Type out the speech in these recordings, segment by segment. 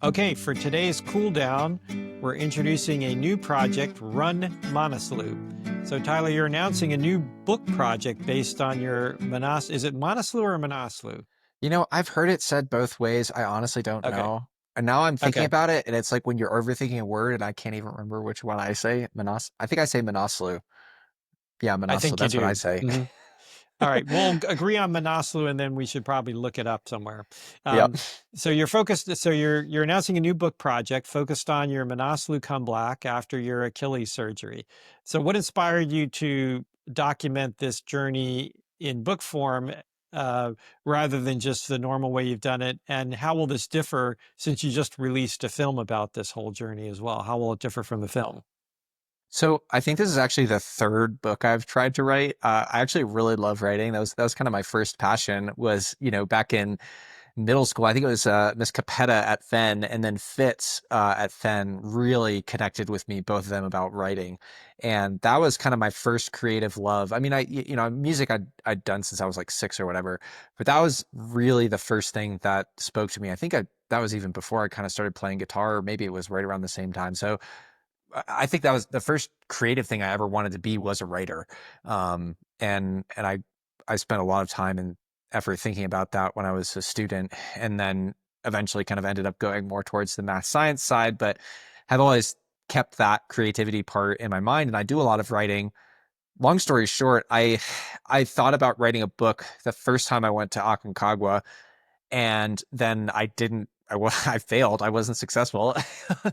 Okay, for today's cool down, we're introducing a new project, Run Manaslu. So, Tyler, you're announcing a new book project based on your Is it Manaslu or Manaslu? I've heard it said both ways. I honestly don't Okay. know. And now I'm thinking Okay. about it, and it's like when you're overthinking a word, and I can't even remember which one I say. I think I say Manaslu. Yeah, I Manaslu. think you That's what I do. say. All right, we'll agree on Manaslu, and then we should probably look it up somewhere. Yep. So you're focused. So you're announcing a new book project focused on your Manaslu comeback after your Achilles surgery. So what inspired you to document this journey in book form uh, rather than just the normal way you've done it? And how will this differ since you just released a film about this whole journey as well? How will it differ from the film? So I think this is actually the third book I've tried to write. I actually really love writing. That was kind of my first passion. Was back in middle school. I think it was Miss Capetta at Fenn, and then Fitz at Fenn really connected with me, both of them, about writing, and that was kind of my first creative love. I mean, music I'd done since I was like 6 or whatever, but that was really the first thing that spoke to me. That was even before I kind of started playing guitar, or maybe it was right around the same time. So I think that was the first creative thing I ever wanted to be, was a writer. And I spent a lot of time and effort thinking about that when I was a student, and then eventually kind of ended up going more towards the math science side, but have always kept that creativity part in my mind. And I do a lot of writing. Long story short, I thought about writing a book the first time I went to Aconcagua, and then I didn't. I failed. I wasn't successful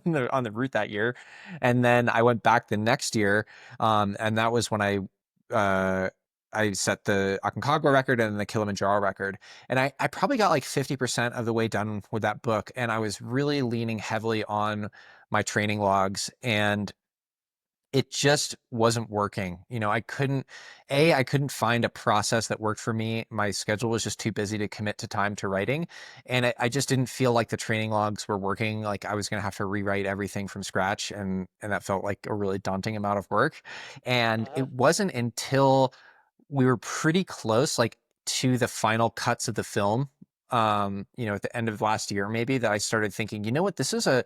on the route that year, and then I went back the next year, and that was when uh, I set the Aconcagua record and the Kilimanjaro record, and I probably got like 50% of the way done with that book, and I was really leaning heavily on my training logs, and it just wasn't working. I couldn't find a process that worked for me. My schedule was just too busy to commit to time to writing. And I just didn't feel like the training logs were working. Like I was going to have to rewrite everything from scratch. And that felt like a really daunting amount of work. And it wasn't until we were pretty close, like to the final cuts of the film, at the end of last year, maybe, that I started thinking, you know what, this is a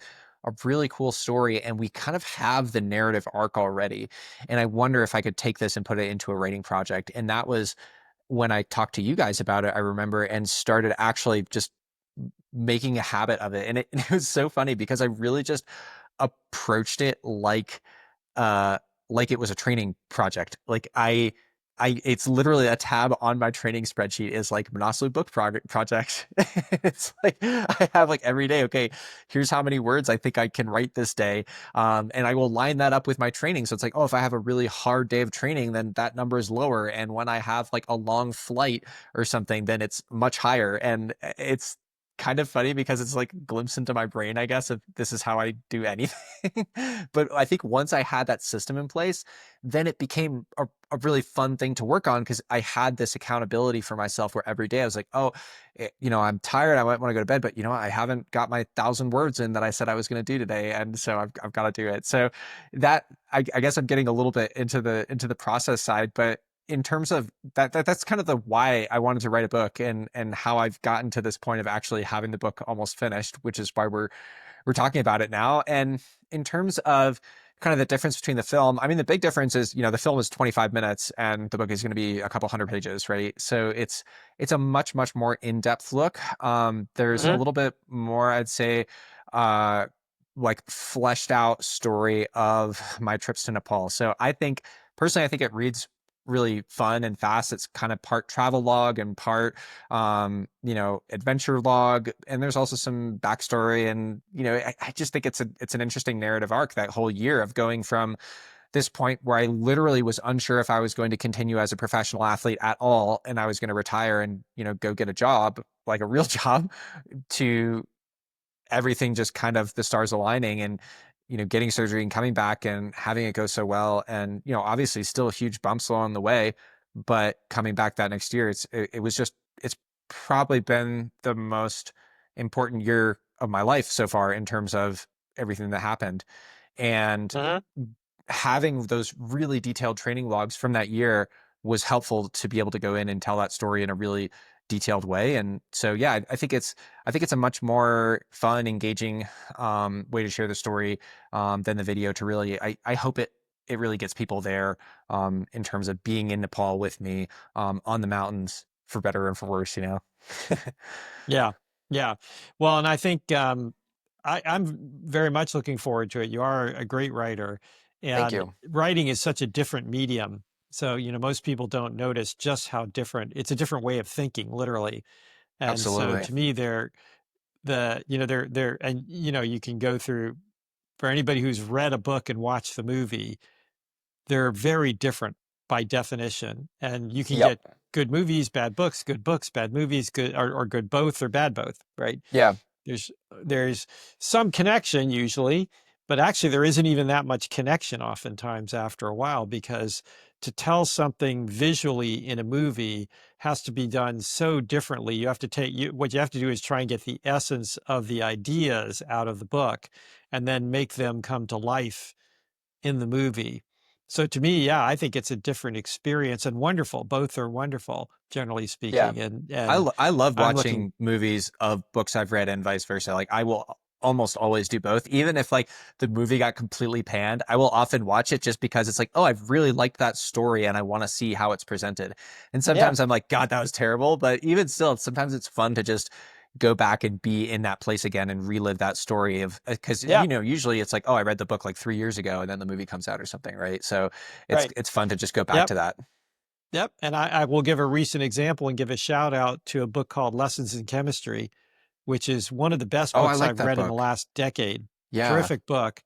really cool story, and we kind of have the narrative arc already. And I wonder if I could take this and put it into a writing project. And that was when I talked to you guys about it, I remember, and started actually just making a habit of it. And it was so funny because I really just approached it uh like it was a training project. It's literally a tab on my training spreadsheet is like Manaslu book project. It's like I have like every day, okay, here's how many words I think I can write this day. And I will line that up with my training. So it's like, oh, if I have a really hard day of training, then that number is lower. And when I have like a long flight or something, then it's much higher. And it's kind of funny because it's like a glimpse into my brain, I guess, if this is how I do anything. But I think once I had that system in place, then it became a really fun thing to work on, because I had this accountability for myself where every day I was like, oh, I'm tired. I might want to go to bed, but I haven't got my 1,000 words in that I said I was going to do today. And so I've got to do it. So that, I guess I'm getting a little bit into the process side, but in terms of that's kind of the why I wanted to write a book, and how I've gotten to this point of actually having the book almost finished, which is why we're talking about it now. And in terms of kind of the difference between the film, I mean, the big difference is, the film is 25 minutes and the book is going to be a couple hundred pages, right? So it's a much, much more in-depth look. There's a Mhm. little bit more, I'd say, uh, like fleshed out story of my trips to Nepal. So personally, I think it reads really fun and fast. It's kind of part travel log and part adventure log, and there's also some backstory. And I just think it's an interesting narrative arc, that whole year of going from this point where I literally was unsure if I was going to continue as a professional athlete at all, and I was going to retire and go get a job, like a real job, to everything just kind of the stars aligning, and getting surgery and coming back and having it go so well. And obviously still huge bumps along the way, but coming back that next year, it's probably been the most important year of my life so far in terms of everything that happened. And Mhm. having those really detailed training logs from that year was helpful to be able to go in and tell that story in a really detailed way. And so, yeah, I think it's a much more fun, engaging way to share the story than the video. To really, I hope it really gets people there in terms of being in Nepal with me on the mountains, for better and for worse, you know. Yeah, yeah. Well, and I think I'm very much looking forward to it. You are a great writer, Thank and you. writing is such a different medium. So, most people don't notice just how different. It's a different way of thinking, literally. And so, Absolutely. to me, and you can go through for anybody who's read a book and watched the movie. They're very different by definition, and you can get Yep. good movies, bad books, bad movies, good or good both or bad both, right? Yeah. There's some connection usually, but actually there isn't even that much connection oftentimes after a while, because to tell something visually in a movie has to be done so differently. You have to what you have to do is try and get the essence of the ideas out of the book and then make them come to life in the movie. So to me, yeah, I think it's a different experience and wonderful. Both are wonderful, generally Yeah. speaking. And I love I'm looking, watching movies of books I've read and vice versa. Like I will almost always do both. Even if like the movie got completely panned, I will often watch it just because it's like, oh, I've really liked that story and I want to see how it's presented. And yeah, sometimes I'm like, God, that was terrible. But even still, sometimes it's fun to just go back and be in that place again and relive that story of, because yeah, usually it's like, oh, I read the book like 3 years ago and then the movie comes out or something, right? So right. it's fun to just go back Yep. to that. Yep. And I will give a recent example and give a shout out to a book called Lessons in Chemistry, which is one of the best Oh, I books like I've that read in the book. last decade. Yeah. Terrific book.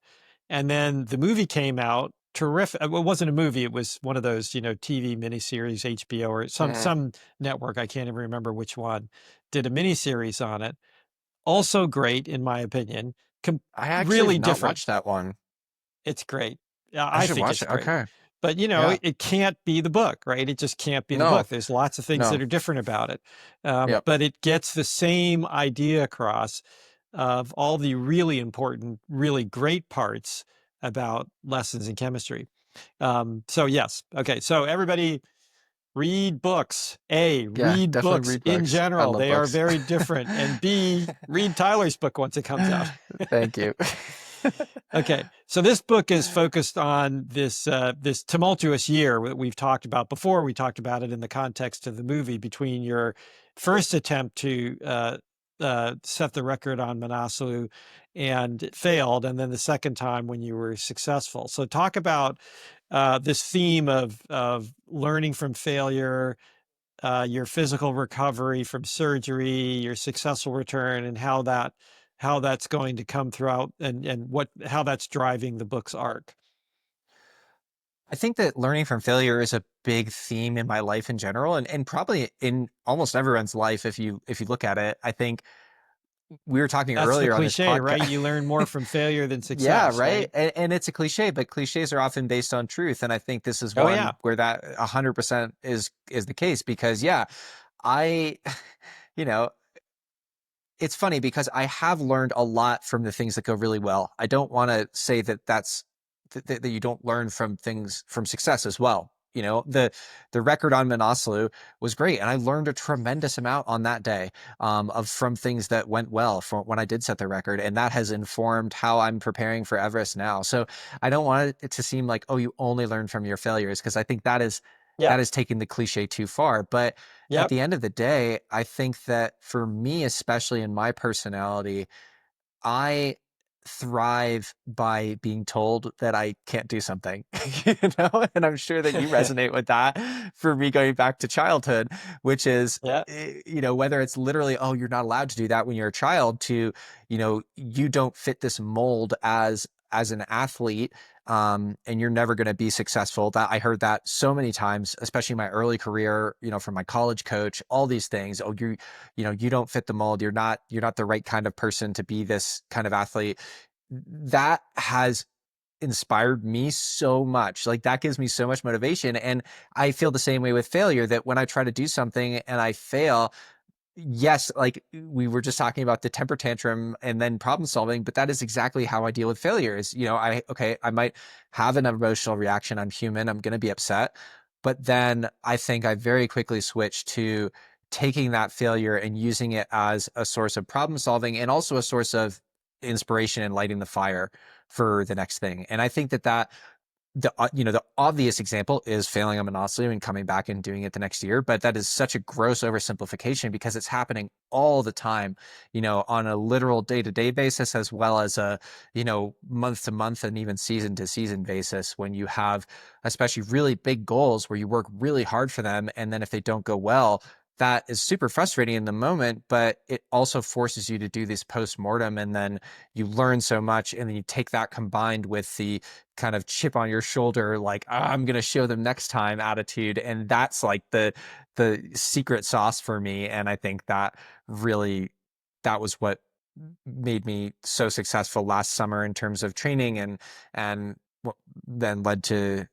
And then the movie came out. Terrific. Well, it wasn't a movie. It was one of those, TV miniseries, HBO or Mhm. some network. I can't even remember which one did a miniseries on it. Also great, in my opinion. I actually have Really not different. watched that one. It's great. I I should think watch it's it. great. Okay. But, Yeah. it can't be the book, right? It just can't be the book. No. There's lots of things No. that are different about it. Yep. But it gets the same idea across of all the really important, really great parts about lessons in chemistry. So, yes. Okay. So, everybody read books. A, Yeah. read Definitely books read in books. I general. love They are books. very different. And B, read Tyler's book once it comes out. Thank you. Okay, so this book is focused on this tumultuous year that we've talked about before. We talked about it in the context of the movie, between your first attempt to set the record on Manaslu and it failed, and then the second time when you were successful. So talk about this theme of learning from failure, your physical recovery from surgery, your successful return, and how that's going to come throughout, and what how that's driving the book's arc. I think that learning from failure is a big theme in my life in general, and probably in almost everyone's life if you look at it. I think we were talking That's the earlier on this cliche, right? podcast. You learn more from failure than Yeah, success, right. right? And it's a cliche, but cliches are often based on truth. And I think this is Oh yeah, one where that 100% is the case because yeah, I, you know, it's funny because I have learned a lot from the things that go really well. I don't want to say that that you don't learn from things from success as well. You know, the record on Manaslu was great, and I learned a tremendous amount on that day of from things that went well from when I did set the record, and that has informed how I'm preparing for Everest now. So I don't want it to seem like, oh, you only learn from your failures, because I think yeah, that is taking the cliche too far. But at yep, the end of the day, I think that for me, especially in my personality, I thrive by being told that I can't do something, and I'm sure that you resonate with that for me going back to childhood, which is, yeah, whether it's literally, oh, you're not allowed to do that when you're a child, to, you don't fit this mold as an athlete, and you're never going to be successful. That I heard that so many times, especially in my early career, from my college coach, all these things. Oh, you don't fit the mold. You're not the right kind of person to be this kind of athlete. That has inspired me so much. Like that gives me so much motivation. And I feel the same way with failure, that when I try to do something and I fail, yes, like we were just talking about the temper tantrum and then problem solving, but that is exactly how I deal with failure is, I might have an emotional reaction. I'm human. I'm going to be upset. But then I think I very quickly switch to taking that failure and using it as a source of problem solving and also a source of inspiration and lighting the fire for the next thing. And I think that the obvious example is failing on Manaslu and coming back and doing it the next year, but that is such a gross oversimplification because it's happening all the time, on a literal day-to-day basis as well as a, month to month and even season to season basis when you have especially really big goals where you work really hard for them, and then if they don't go well, that is super frustrating in the moment, but it also forces you to do this post-mortem, and then you learn so much, and then you take that combined with the kind of chip on your shoulder, like, I'm going to show them next time attitude. And that's like the secret sauce for me. And I think that was what made me so successful last summer in terms of training and then led to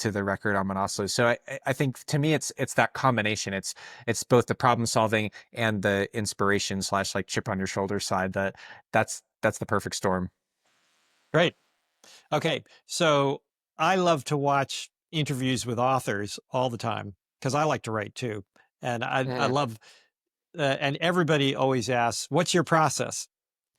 the record on Manaslu. So I think to me it's that combination. It's both the problem solving and the inspiration slash like chip on your shoulder side that's the perfect storm. Great. Okay. So I love to watch interviews with authors all the time because I like to write too. And I Mm, love, and everybody always asks, what's your process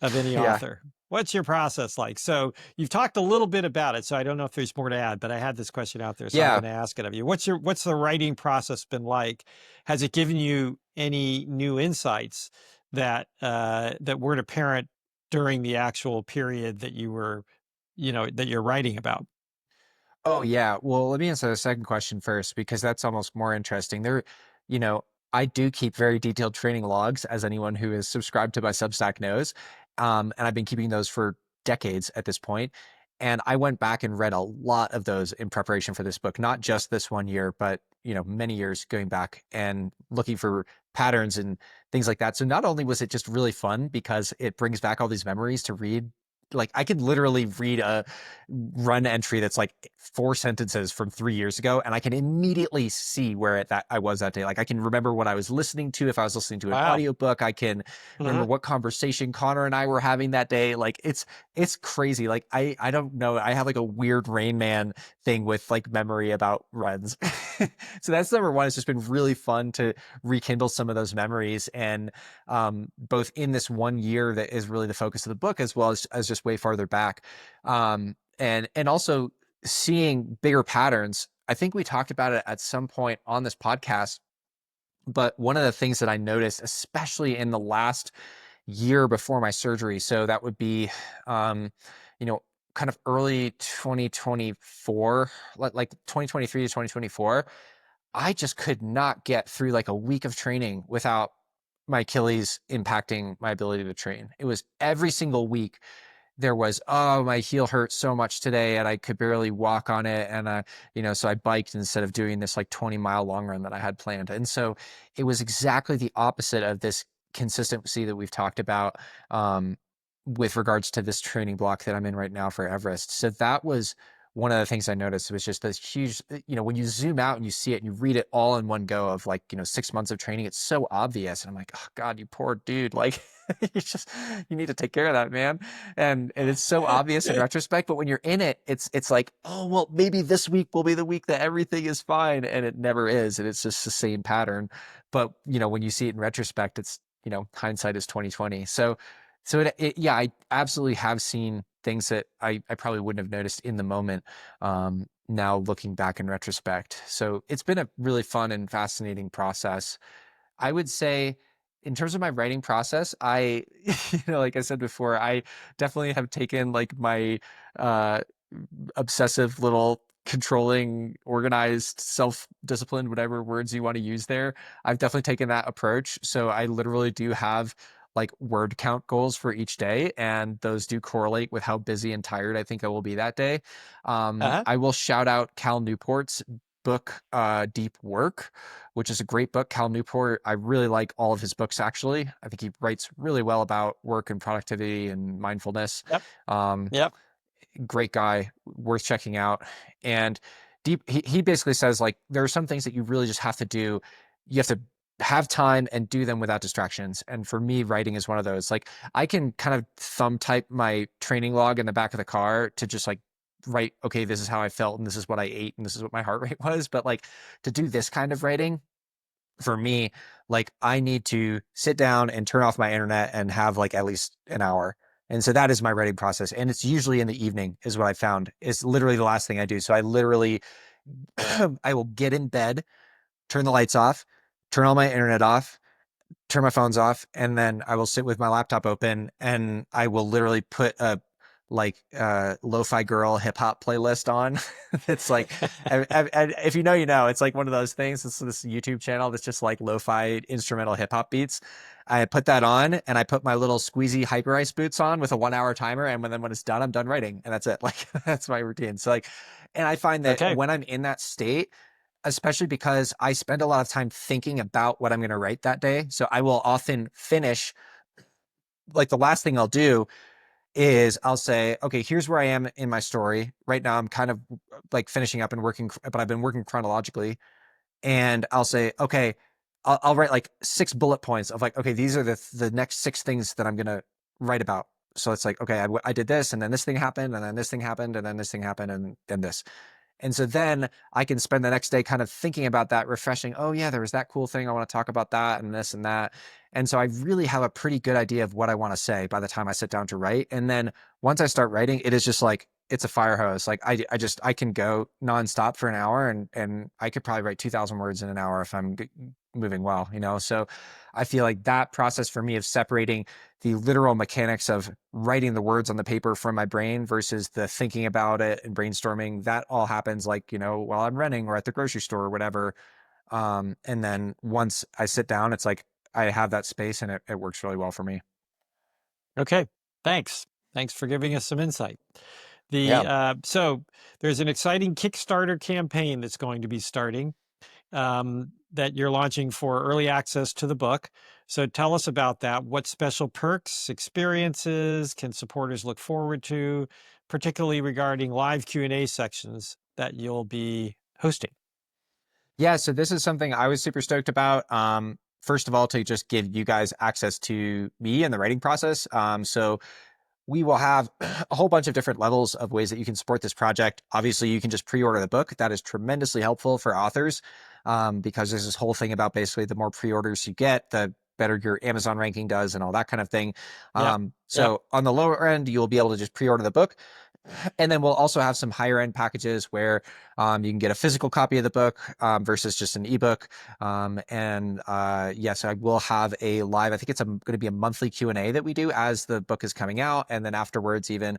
of any yeah. author? What's your process like? So you've talked a little bit about it. So I don't know if there's more to add, but I had this question out there. So I'm Yeah. going to ask it of you. What's the writing process been like? Has it given you any new insights that weren't apparent during the actual period that you were that you're writing about? Oh yeah. Well, let me answer the second question first because that's almost more interesting. You know, I do keep very detailed training logs, as anyone who is subscribed to my Substack knows. And I've been keeping those for decades at this point. And I went back and read a lot of those in preparation for this book, not just this one year, but many years going back and looking for patterns and things like that. So not only was it just really fun because it brings back all these memories to read, like I could literally read a run entry that's like 4 sentences from 3 years ago, and I can immediately see where that I was that day. Like I can remember what I was listening to if I was listening to an Wow. audiobook. I can remember Mhm. what conversation Connor and I were having that day. Like it's crazy. Like I don't know. I have like a weird Rain Man thing with like memory about runs. So that's number one. It's just been really fun to rekindle some of those memories, and both in this one year that is really the focus of the book, as well as just way farther back. And also seeing bigger patterns. I think we talked about it at some point on this podcast, but one of the things that I noticed, especially in the last year before my surgery, so that would be, um, you know, kind of early 2024, like 2023 to 2024, I just could not get through like a week of training without my Achilles impacting my ability to train. It was every single week there was, oh, my heel hurt so much today and I could barely walk on it. And, so I biked instead of doing this like 20-mile long run that I had planned. And so it was exactly the opposite of this consistency that we've talked about, with regards to this training block that I'm in right now for Everest. So that was one of the things I noticed was just this huge, when you zoom out and you see it and you read it all in one go of like, 6 months of training, it's so obvious. And I'm like, oh God, you poor dude. Like you need to take care of that, man. And it's so obvious in retrospect, but when you're in it, it's like, oh well, maybe this week will be the week that everything is fine, and it never is, and it's just the same pattern. But when you see it in retrospect, it's hindsight is 2020. So yeah, I absolutely have seen things that I probably wouldn't have noticed in the moment. Now looking back in retrospect, so it's been a really fun and fascinating process. I would say in terms of my writing process, like I said before, I definitely have taken like my uh, obsessive little controlling, organized, self-disciplined, whatever words you want to use there. I've definitely taken that approach. So I literally do have like word count goals for each day, and those do correlate with how busy and tired I think I will be that day. Uh-huh. I will shout out Cal Newport's book, Deep Work, which is a great book. Cal Newport, I really like all of his books, actually. I think he writes really well about work and productivity and mindfulness. Yep. Um, Yep. Great guy, worth checking out. And he basically says, like, there are some things that you really just have to do. You have to have time and do them without distractions. And for me, writing is one of those. Like, I can kind of thumb type my training log in the back of the car to just like write, okay, this is how I felt and this is what I ate and this is what my heart rate was. But like to do this kind of writing, for me, like I need to sit down and turn off my internet and have like at least an hour. And so that is my writing process. And it's usually in the evening is what I found. It's literally the last thing I do. So I literally I will get in bed, turn the lights off, turn all my internet off, turn my phones off, and then I will sit with my laptop open and I will literally put a lo-fi girl hip hop playlist on. It's like if you know, you know, it's like one of those things. It's this YouTube channel that's just like lo-fi instrumental hip hop beats. I put that on and I put my little squeezy hyper ice boots on with a 1 hour timer. And when it's done, I'm done writing. And that's it. Like that's my routine. So like, and I find that Okay. when I'm in that state, especially because I spend a lot of time thinking about what I'm going to write that day. So I will often finish, like the last thing I'll do is I'll say, okay, here's where I am in my story. Right now, I'm kind of like finishing up and working, but I've been working chronologically. And I'll say, okay, I'll write like 6 bullet points of like, okay, these are the next 6 things that I'm going to write about. So it's like, okay, I did this, and then this thing happened, and then this thing happened, and then this thing happened, and then this. And so then I can spend the next day kind of thinking about that, refreshing. Oh, yeah, there was that cool thing. I want to talk about that and this and that. And so I really have a pretty good idea of what I want to say by the time I sit down to write. And then once I start writing, it is just like, it's a fire hose. Like I can go nonstop for an hour and I could probably write 2,000 words in an hour if I'm moving well, you know? So I feel like that process for me of separating the literal mechanics of writing the words on the paper from my brain versus the thinking about it and brainstorming, that all happens like, you know, while I'm running or at the grocery store or whatever. And then once I sit down, it's like I have that space and it works really well for me. Okay. Thanks. Thanks for giving us some insight. Yeah. So there's an exciting Kickstarter campaign that's going to be starting, that you're launching for early access to the book. So tell us about that. What special perks, experiences can supporters look forward to, particularly regarding live Q&A sections that you'll be hosting? Yeah. So this is something I was super stoked about. First of all, to just give you guys access to me and the writing process. So we will have a whole bunch of different levels of ways that you can support this project. Obviously, you can just pre-order the book. That is tremendously helpful for authors, because there's this whole thing about basically the more pre-orders you get, the better your Amazon ranking does and all that kind of thing. Yep. Yep. So on the lower end, you'll be able to just pre-order the book. And then we'll also have some higher end packages where you can get a physical copy of the book versus just an ebook. Yes, I will have a live. I think it's going to be a monthly Q&A that we do as the book is coming out, and then afterwards, even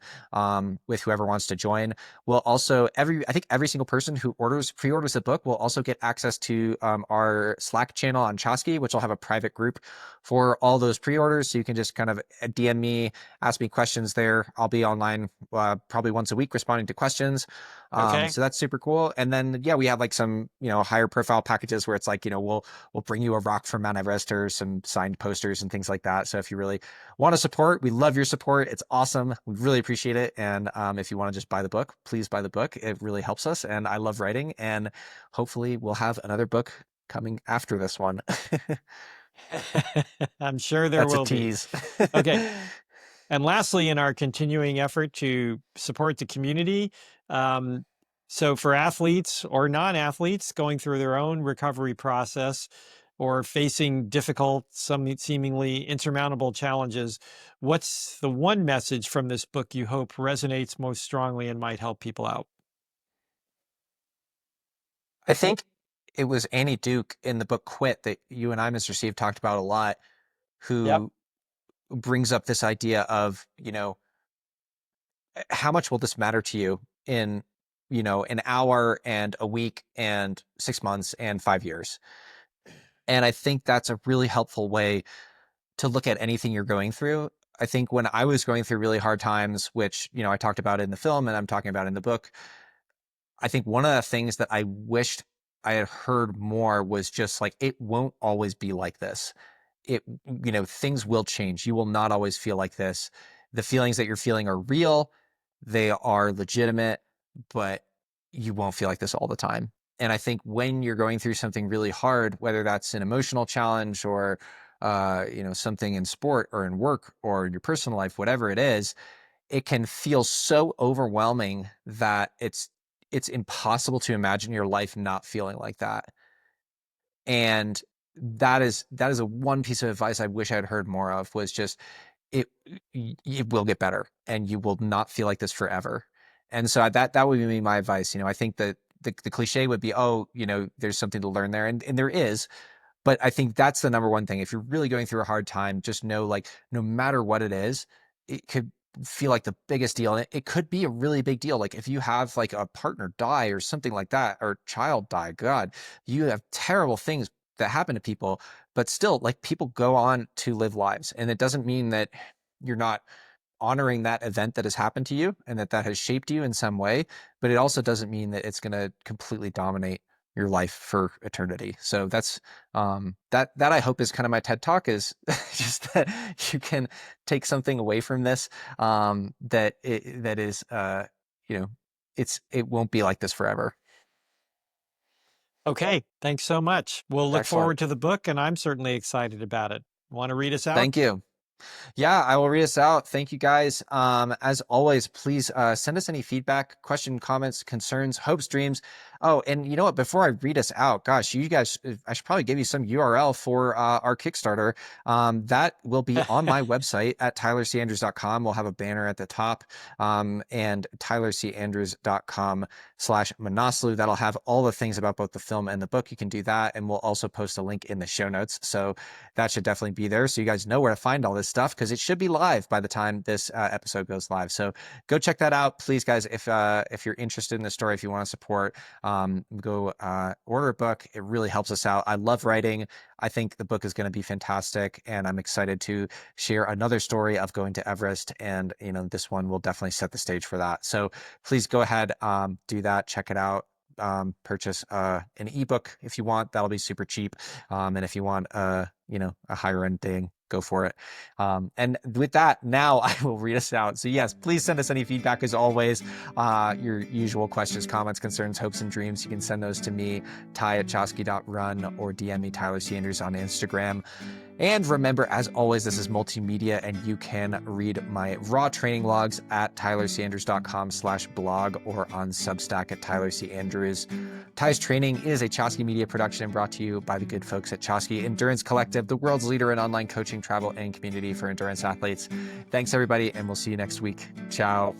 with whoever wants to join. We'll also I think every single person who pre-orders the book will also get access to our Slack channel on Chosky, which will have a private group for all those pre-orders. So you can just kind of DM me, ask me questions there. I'll be online probably once a week responding to questions. Okay. So that's super cool. And then yeah, we have like some, you know, higher profile packages where it's like, you know, we'll bring you a rock from Mount Everest or some signed posters and things like that. So if you really want to support, we love your support. It's awesome. We really appreciate it. And if you want to just buy the book, please buy the book. It really helps us. And I love writing. And hopefully we'll have another book coming after this one. I'm sure there That's a will be. tease. Okay. And lastly, in our continuing effort to support the community, um, so for athletes or non-athletes going through their own recovery process or facing difficult, some seemingly insurmountable challenges, what's the one message from this book you hope resonates most strongly and might help people out? I think it was Annie Duke in the book Quit that you and I, Mr. Steve, talked about a lot, Yep. who brings up this idea of, you know, how much will this matter to you in, you know, an hour and a week and 6 months and 5 years? And I think that's a really helpful way to look at anything you're going through. I think when I was going through really hard times, which, you know, I talked about in the film and I'm talking about in the book, I think one of the things that I wished I had heard more was just like, it won't always be like this. It, you know, things will change. You will not always feel like this. The feelings that you're feeling are real, they are legitimate, but you won't feel like this all the time. And I think when you're going through something really hard, whether that's an emotional challenge or, you know, something in sport or in work or in your personal life, whatever it is, it can feel so overwhelming that it's impossible to imagine your life not feeling like that. And that is a one piece of advice I wish I had heard more of, was just it it will get better and you will not feel like this forever. And so that would be my advice. I think that the cliche would be, oh, there's something to learn there, and there is. But I think that's the number one thing. If you're really going through a hard time, just know, like, no matter what it is, it could feel like the biggest deal. And it could be a really big deal. Like if you have like a partner die or something like that, or child die, God, you have terrible things that happen to people, but still, like, people go on to live lives. And it doesn't mean that you're not honoring that event that has happened to you and that has shaped you in some way, but it also doesn't mean that it's going to completely dominate your life for eternity. So that's that I hope is kind of my TED talk, is just that you can take something away from this, that is you know it won't be like this forever. Okay, thanks so much. We'll look Excellent. forward to the book, and I'm certainly excited about it. Want to read us out? Thank you. Yeah, I will read us out. Thank you guys. As always, please send us any feedback, question, comments, concerns, hopes, dreams. Oh, and you know what? Before I read us out, gosh, you guys, I should probably give you some URL for our Kickstarter. That will be on my website at tylercandrews.com. We'll have a banner at the top, and tylercandrews.com/Manaslu. That'll have all the things about both the film and the book. You can do that, and we'll also post a link in the show notes. So that should definitely be there, so you guys know where to find all this stuff, because it should be live by the time this episode goes live. So go check that out, please, guys. If you're interested in the story, if you want to support, go order a book. It really helps us out. I love writing. I think the book is going to be fantastic, and I'm excited to share another story of going to Everest, and this one will definitely set the stage for that. So please go ahead, do that, check it out. Purchase an ebook if you want. That'll be super cheap. And if you want a higher end thing, go for it. And with that, now I will read us out. So yes, please send us any feedback as always. Your usual questions, comments, concerns, hopes, and dreams. You can send those to me, ty@chosky.run, or DM me, Tyler C. Andrews, on Instagram. And remember, as always, this is multimedia, and you can read my raw training logs at tylercandrews.com/blog, or on Substack at Tyler C. Andrews. Ty's Training is a Chosky Media production brought to you by the good folks at Chosky Endurance Collective, the world's leader in online coaching, travel, and community for endurance athletes. Thanks, everybody, and we'll see you next week. Ciao.